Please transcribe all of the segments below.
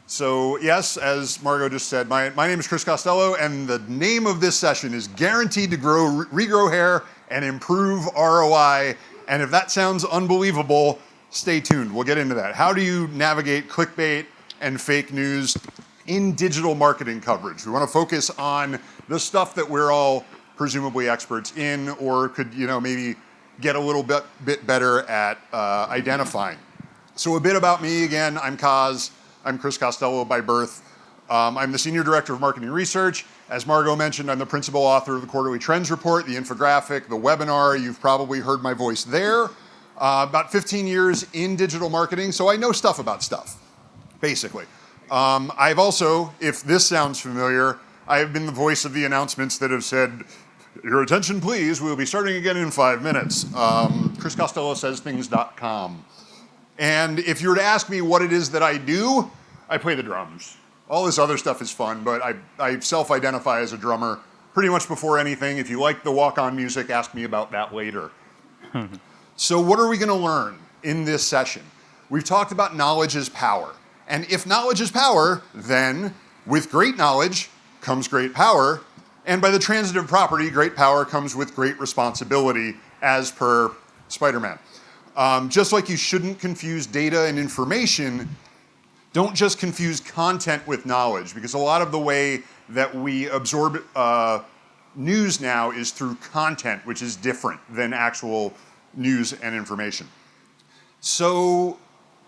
So yes, as Margot just said, my name is Chris Costello, and the name of this session is Guaranteed to Regrow Hair and Improve ROI. And if that sounds unbelievable, stay tuned. We'll get into that. How do you navigate clickbait and fake news in digital marketing coverage? We want to focus on the stuff that we're all presumably experts in, or could maybe get a little bit better at identifying. So a bit about me again. I'm Coz. I'm Chris Costello by birth. I'm the Senior Director of Marketing Research. As Margot mentioned, I'm the principal author of the Quarterly Trends Report, the infographic, the webinar. You've probably heard my voice there. About 15 years in digital marketing, so I know stuff about stuff, basically. I've also, if this sounds familiar, I have been the voice of the announcements that have said, "Your attention please, we'll be starting again in 5 minutes." ChrisCostelloSaysThings.com. And if you were to ask me what it is that I do, I play the drums. All this other stuff is fun, but I self-identify as a drummer pretty much before anything. If you like the walk-on music, ask me about that later. So what are we going to learn in this session? We've talked about knowledge is power. And if knowledge is power, then with great knowledge comes great power. And by the transitive property, great power comes with great responsibility, as per Spider-Man. Just like you shouldn't confuse data and information, don't just confuse content with knowledge, because a lot of the way that we absorb news now is through content, which is different than actual news and information. So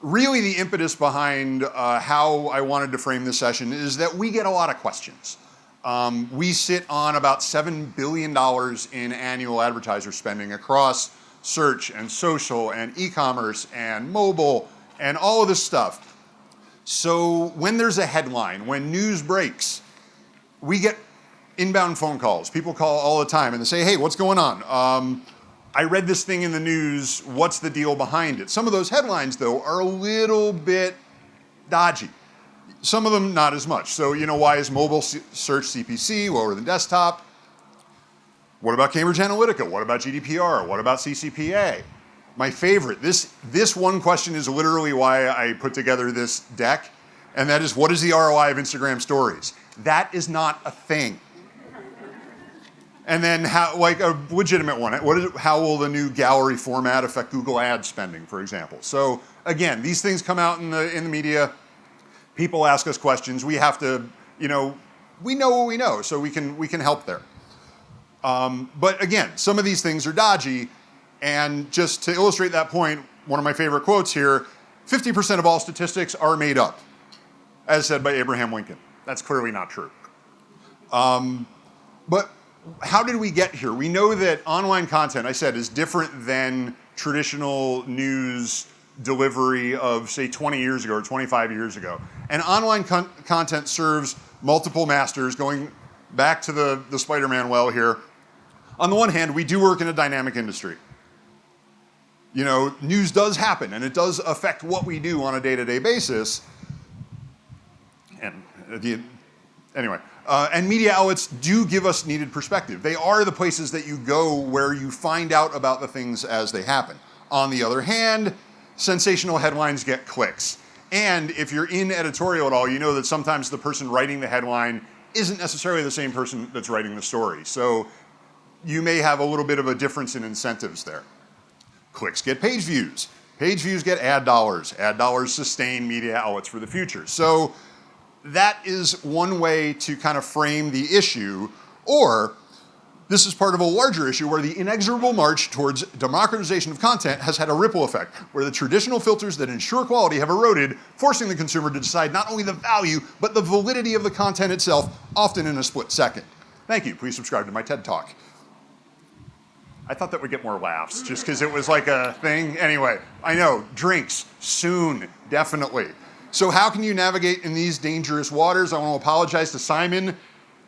really the impetus behind how I wanted to frame this session is that we get a lot of questions. We sit on about $7 billion in annual advertiser spending across search and social and e-commerce and mobile and all of this stuff. So when there's a headline, when news breaks, we get inbound phone calls. People call all the time and they say, "Hey, what's going on? I read this thing in the news. What's the deal behind it?" Some of those headlines, though, are a little bit dodgy. Some of them not as much. So, why is mobile search CPC lower than desktop? What about Cambridge Analytica? What about GDPR? What about CCPA? My favorite, this one question is literally why I put together this deck, and that is, what is the ROI of Instagram stories? That is not a thing. And then, like a legitimate one, how will the new gallery format affect Google ad spending, for example? So again, these things come out in the media. People ask us questions. We have to, we know what we know, so we can help there. But again, some of these things are dodgy, and just to illustrate that point, one of my favorite quotes here, 50% of all statistics are made up, as said by Abraham Lincoln. That's clearly not true. But how did we get here? We know that online content, I said, is different than traditional news delivery of, say, 20 years ago or 25 years ago. And online content serves multiple masters, going back to the Spider-Man well here. On the one hand, we do work in a dynamic industry. News does happen, and it does affect what we do on a day-to-day basis. And and media outlets do give us needed perspective. They are the places that you go where you find out about the things as they happen. On the other hand, sensational headlines get clicks. And if you're in editorial at all, you know that sometimes the person writing the headline isn't necessarily the same person that's writing the story. So you may have a little bit of a difference in incentives there. Clicks get page views. Page views get ad dollars. Ad dollars sustain media outlets for the future. So that is one way to kind of frame the issue, or this is part of a larger issue where the inexorable march towards democratization of content has had a ripple effect, where the traditional filters that ensure quality have eroded, forcing the consumer to decide not only the value, but the validity of the content itself, often in a split second. Thank you. Please subscribe to my TED Talk. I thought that would get more laughs, just because it was like a thing. Anyway, I know, drinks, soon, definitely. So how can you navigate in these dangerous waters? I want to apologize to Simon.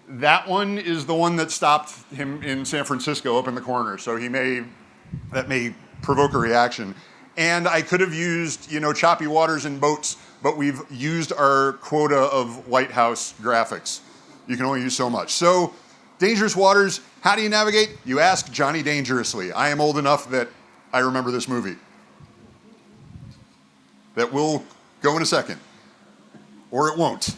That one is the one that stopped him in San Francisco up in the corner, so that may provoke a reaction. And I could have used, choppy waters and boats, but we've used our quota of lighthouse graphics. You can only use so much. So, dangerous waters, how do you navigate? You ask Johnny Dangerously. I am old enough that I remember this movie. That will go in a second. or it won't.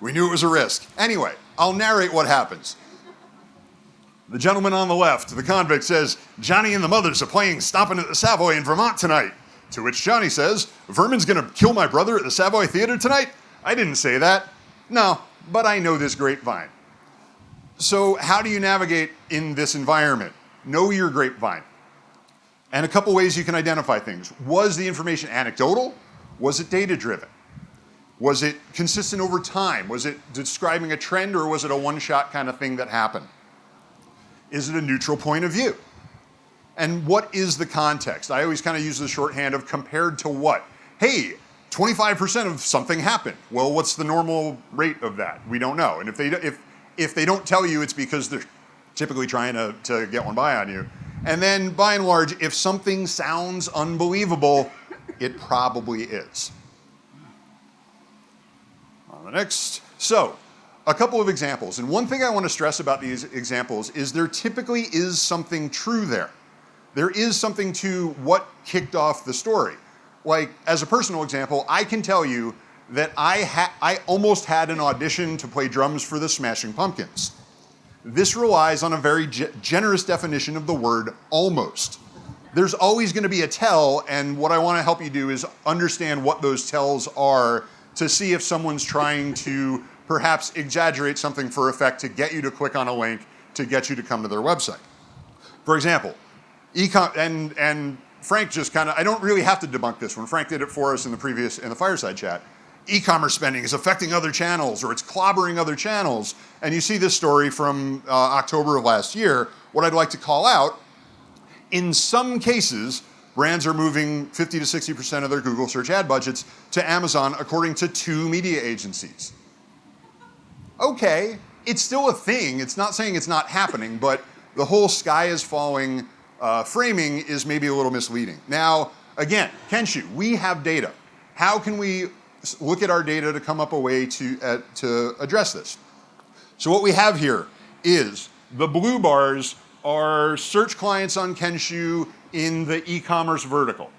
We knew it was a risk. Anyway, I'll narrate what happens. The gentleman on the left, the convict, says, Johnny and the mothers are playing Stompin' at the Savoy in Vermont tonight. To which Johnny says, Vermin's gonna kill my brother at the Savoy Theater tonight? I didn't say that. No, but I know this grapevine. So how do you navigate in this environment? Know your grapevine. And a couple ways you can identify things. Was the information anecdotal? Was it data-driven? Was it consistent over time? Was it describing a trend, or was it a one-shot kind of thing that happened? Is it a neutral point of view? And what is the context? I always kind of use the shorthand of compared to what? Hey, 25% of something happened. Well, what's the normal rate of that? We don't know. And if they don't tell you, it's because they're typically trying to get one by on you. And then by and large, if something sounds unbelievable, it probably is. On the next. So, a couple of examples. And one thing I want to stress about these examples is there typically is something true there. There is something to what kicked off the story. Like, as a personal example, I can tell you that I almost had an audition to play drums for the Smashing Pumpkins. This relies on a very generous definition of the word almost. There's always going to be a tell, and what I want to help you do is understand what those tells are to see if someone's trying to perhaps exaggerate something for effect to get you to click on a link to get you to come to their website. For example, and Frank just kind of, I don't really have to debunk this one. Frank did it for us in the fireside chat. E-commerce spending is affecting other channels, or it's clobbering other channels. And you see this story from October of last year. What I'd like to call out, in some cases, brands are moving 50 to 60% of their Google search ad budgets to Amazon, according to 2 media agencies. Okay, it's still a thing. It's not saying it's not happening, but the whole sky is falling framing is maybe a little misleading. Now, again, Kenshu, we have data. How can we look at our data to come up a way to address this? So what we have here is the blue bars are search clients on Kenshu in the e-commerce vertical.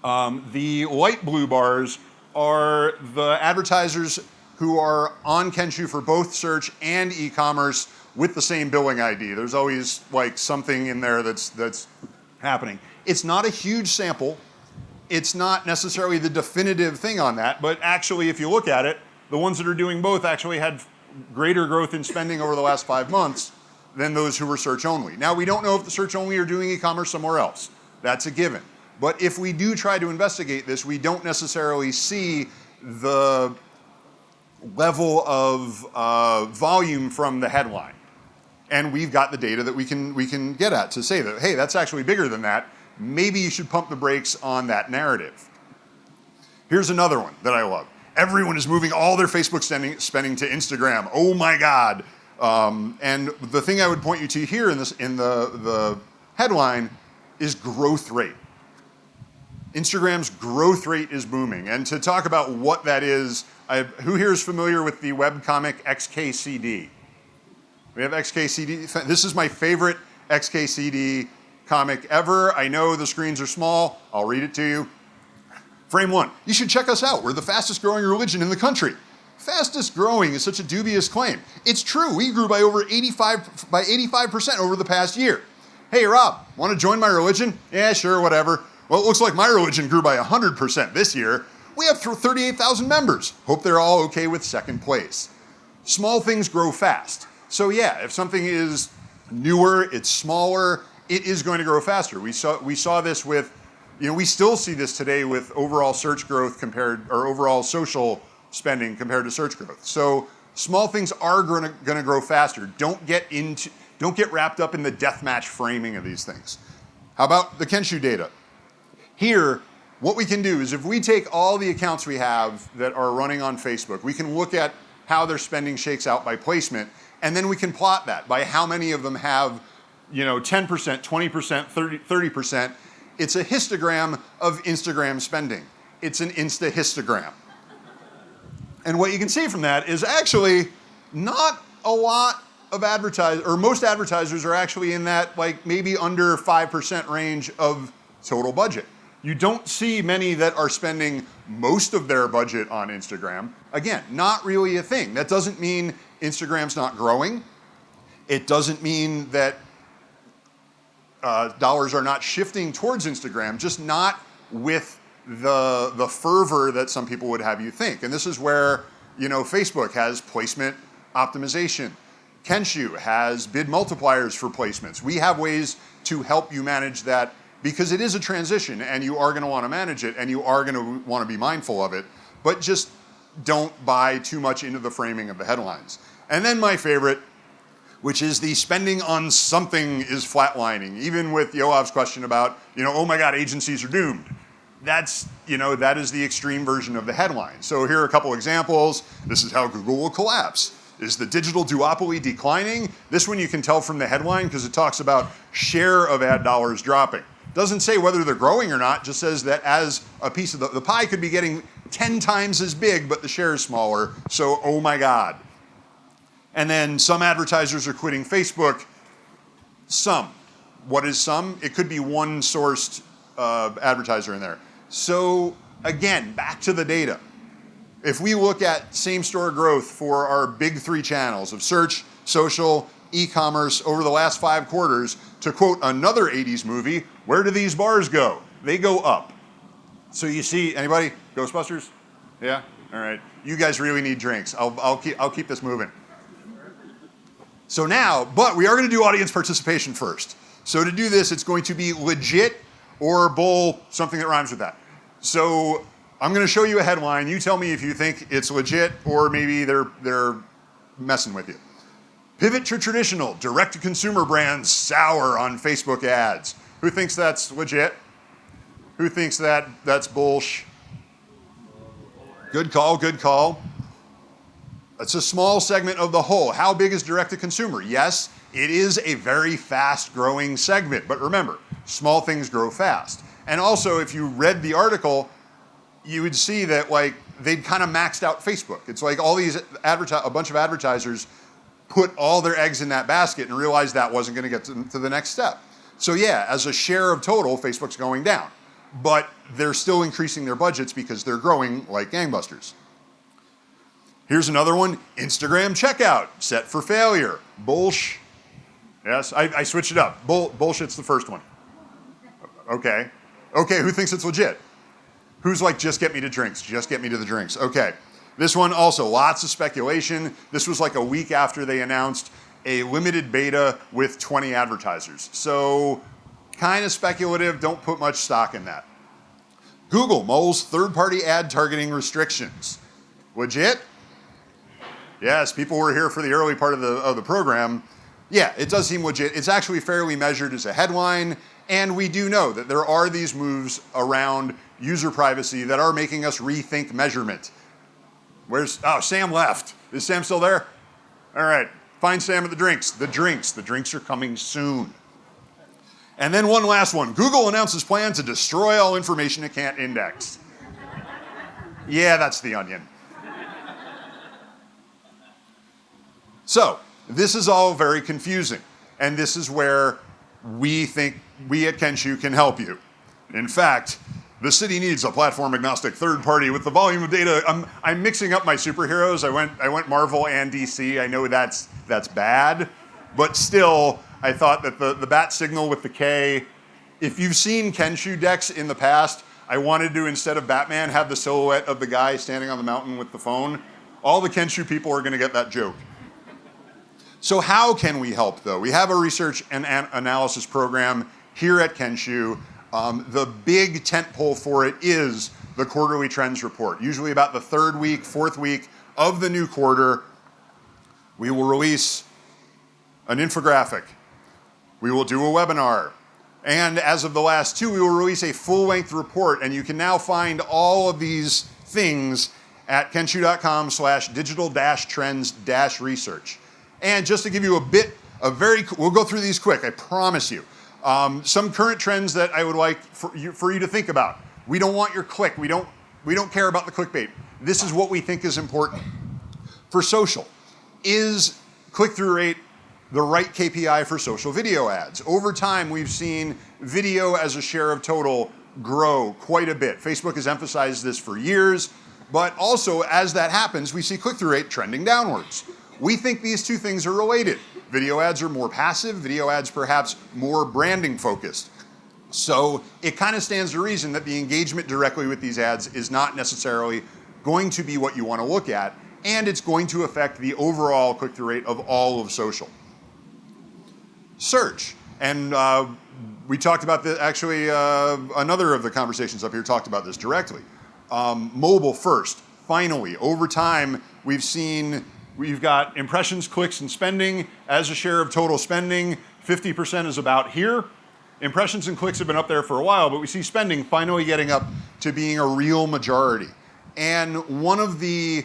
The light blue bars are the advertisers who are on Kenshu for both search and e-commerce with the same billing ID. There's always like something in there that's happening. It's not a huge sample. It's not necessarily the definitive thing on that, but actually if you look at it, the ones that are doing both actually had greater growth in spending over the last 5 months than those who were search only. Now, we don't know if the search only are doing e-commerce somewhere else. That's a given. But if we do try to investigate this, we don't necessarily see the level of volume from the headline. And we've got the data that we can get at to say that, hey, that's actually bigger than that. Maybe you should pump the brakes on that narrative. Here's another one that I love. Everyone is moving all their Facebook spending to Instagram. Oh my God. And the thing I would point you to here in the headline is growth rate. Instagram's growth rate is booming. And to talk about what that is, who here is familiar with the webcomic XKCD? We have XKCD. This is my favorite XKCD comic ever. I know the screens are small. I'll read it to you. Frame 1. You should check us out. We're the fastest growing religion in the country. Fastest growing is such a dubious claim. It's true. We grew by 85% over the past year. Hey, Rob, want to join my religion? Yeah, sure, whatever. Well, it looks like my religion grew by 100% this year. We have 38,000 members. Hope they're all okay with second place. Small things grow fast. So yeah, if something is newer, it's smaller, it is going to grow faster. We saw this with, we still see this today with overall search growth or overall social spending compared to search growth. So small things are going to grow faster. Don't get wrapped up in the deathmatch framing of these things. How about the Kenshu data? Here, what we can do is if we take all the accounts we have that are running on Facebook, we can look at how their spending shakes out by placement, and then we can plot that by how many of them have 10%, 20%, 30%. It's a histogram of Instagram spending. It's an Insta-histogram. And what you can see from that is actually not a lot of advertisers, or most advertisers are actually in that maybe under 5% range of total budget. You don't see many that are spending most of their budget on Instagram. Again, not really a thing. That doesn't mean Instagram's not growing. It doesn't mean that dollars are not shifting towards Instagram, just not with the fervor that some people would have you think. And this is where, Facebook has placement optimization. Kenshu has bid multipliers for placements. We have ways to help you manage that because it is a transition and you are going to want to manage it and you are going to want to be mindful of it, but just don't buy too much into the framing of the headlines. And then my favorite, which is the spending on something is flatlining. Even with Yoav's question about, oh my God, agencies are doomed. That's, that is the extreme version of the headline. So here are a couple examples. This is how Google will collapse. Is the digital duopoly declining? This one you can tell from the headline because it talks about share of ad dollars dropping. Doesn't say whether they're growing or not, just says that as a piece of the pie could be getting 10 times as big, but the share is smaller, so oh my God. And then some advertisers are quitting Facebook. Some. What is some? It could be one sourced advertiser in there. So again, back to the data. If we look at same-store growth for our big three channels of search, social, e-commerce over the last 5 quarters, to quote another 80s movie, where do these bars go? They go up. So you see, anybody? Ghostbusters? Yeah? All right. You guys really need drinks. I'll keep this moving. So now, but we are going to do audience participation first. So to do this, it's going to be legit or bull, something that rhymes with that. So I'm going to show you a headline. You tell me if you think it's legit or maybe they're messing with you. Pivot to traditional, direct-to-consumer brands sour on Facebook ads. Who thinks that's legit? Who thinks that's bullsh? Good call, good call. It's a small segment of the whole. How big is direct-to-consumer? Yes, it is a very fast-growing segment. But remember, small things grow fast. And also, if you read the article, you would see that they'd kind of maxed out Facebook. It's like all these a bunch of advertisers put all their eggs in that basket and realized that wasn't going to get to the next step. So yeah, as a share of total, Facebook's going down. But they're still increasing their budgets because they're growing like gangbusters. Here's another one, Instagram checkout, set for failure. Bullsh. Yes, I switched it up. Bullshit's the first one. Okay, who thinks it's legit? Who's like, just get me to drinks, just get me to the drinks. Okay, this one also, lots of speculation. This was like a week after they announced a limited beta with 20 advertisers. So kind of speculative, don't put much stock in that. Google mulls third-party ad targeting restrictions. Legit? Yes, people were here for the early part of the program. Yeah, it does seem legit. It's actually fairly measured as a headline, and we do know that there are these moves around user privacy that are making us rethink measurement. Sam left. Is Sam still there? All right, find Sam at the drinks. The drinks are coming soon. And then one last one. Google announces plan to destroy all information it can't index. Yeah, that's the onion. So, this is all very confusing, and this is where we think we at Kenshu can help you. In fact, the city needs a platform-agnostic third party with the volume of data. I'm mixing up my superheroes. I went Marvel and DC. I know that's bad, but still, I thought that the bat signal with the K, if you've seen Kenshu decks in the past, I wanted to, instead of Batman, have the silhouette of the guy standing on the mountain with the phone. All the Kenshu people are going to get that joke. So how can we help, though? We have a research and analysis program here at Kenshu. The big tentpole for it is the quarterly trends report. Usually about the 3rd week, 4th week of the new quarter, we will release an infographic. We will do a webinar. And as of the last 2, we will release a full-length report, and you can now find all of these things at kenshu.com/digital-trends-research. And just to give you we'll go through these quick, I promise you. Some current trends that I would like for you to think about. We don't want your click. We don't care about the clickbait. This is what we think is important. For social, is click-through rate the right KPI for social video ads? Over time, we've seen video as a share of total grow quite a bit. Facebook has emphasized this for years, but also as that happens, we see click-through rate trending downwards. We think these two things are related. Video ads are more passive, video ads perhaps more branding focused. So it kind of stands to reason that the engagement directly with these ads is not necessarily going to be what you want to look at, and it's going to affect the overall click-through rate of all of social. Search, and we talked about this, actually another of the conversations up here talked about this directly. Mobile first, finally, over time we've got impressions, clicks, and spending as a share of total spending. 50% is about here. Impressions and clicks have been up there for a while, but we see spending finally getting up to being a real majority. And one of the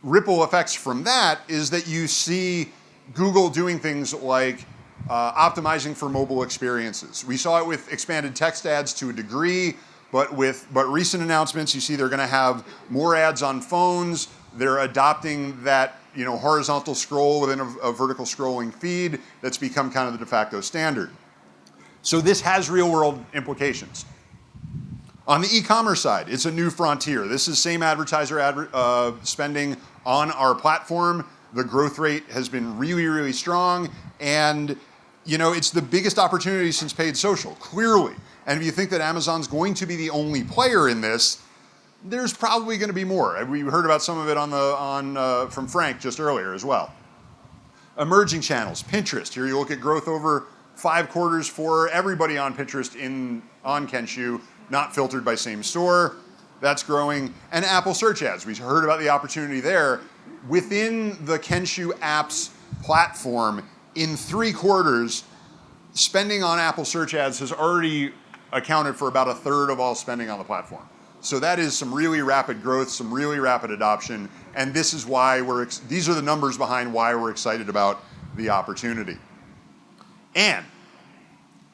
ripple effects from that is that you see Google doing things like optimizing for mobile experiences. We saw it with expanded text ads to a degree, but recent announcements, you see they're going to have more ads on phones. They're adopting that horizontal scroll within a vertical scrolling feed that's become kind of the de facto standard. So this has real world implications. On the e-commerce side, it's a new frontier. This is same advertiser spending on our platform. The growth rate has been really, really strong, and it's the biggest opportunity since paid social, clearly. And if you think that Amazon's going to be the only player in this, there's probably going to be more. We heard about some of it from Frank just earlier as well. Emerging channels, Pinterest. Here you look at growth over 5 quarters for everybody on Pinterest on Kenshu, not filtered by same store. That's growing. And Apple search ads. We heard about the opportunity there. Within the Kenshu apps platform, in 3 quarters, spending on Apple search ads has already accounted for about 1/3 of all spending on the platform. So that is some really rapid growth, some really rapid adoption, and this is why these are the numbers behind why we're excited about the opportunity. And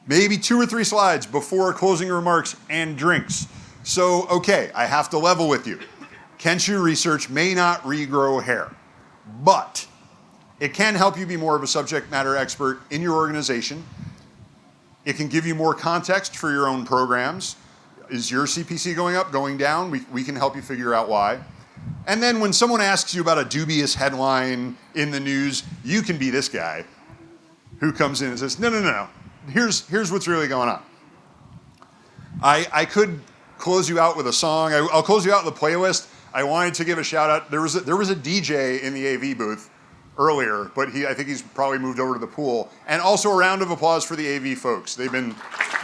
maybe 2 or 3 slides before closing remarks and drinks. So, okay, I have to level with you. Kenshu research may not regrow hair, but it can help you be more of a subject matter expert in your organization. It can give you more context for your own programs. Is your CPC going up, going down? We can help you figure out why. And then when someone asks you about a dubious headline in the news, you can be this guy who comes in and says, no. Here's what's really going on. I could close you out with a song. I'll close you out with a playlist. I wanted to give a shout out. There was a DJ in the AV booth earlier, but I think he's probably moved over to the pool. And also a round of applause for the AV folks. They've been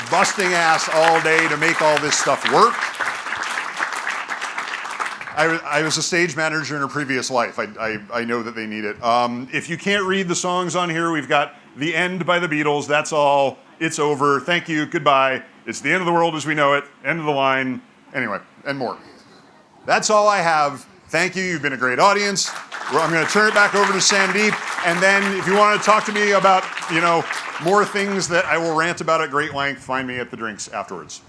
busting ass all day to make all this stuff work. I was a stage manager in a previous life. I know that they need it. If you can't read the songs on here, we've got The End by the Beatles. That's all. It's over. Thank you. Goodbye. It's the end of the world as we know it. End of the line. Anyway, and more. That's all I have. Thank you. You've been a great audience. I'm going to turn it back over to Sandeep. And then if you want to talk to me about, more things that I will rant about at great length, find me at the drinks afterwards.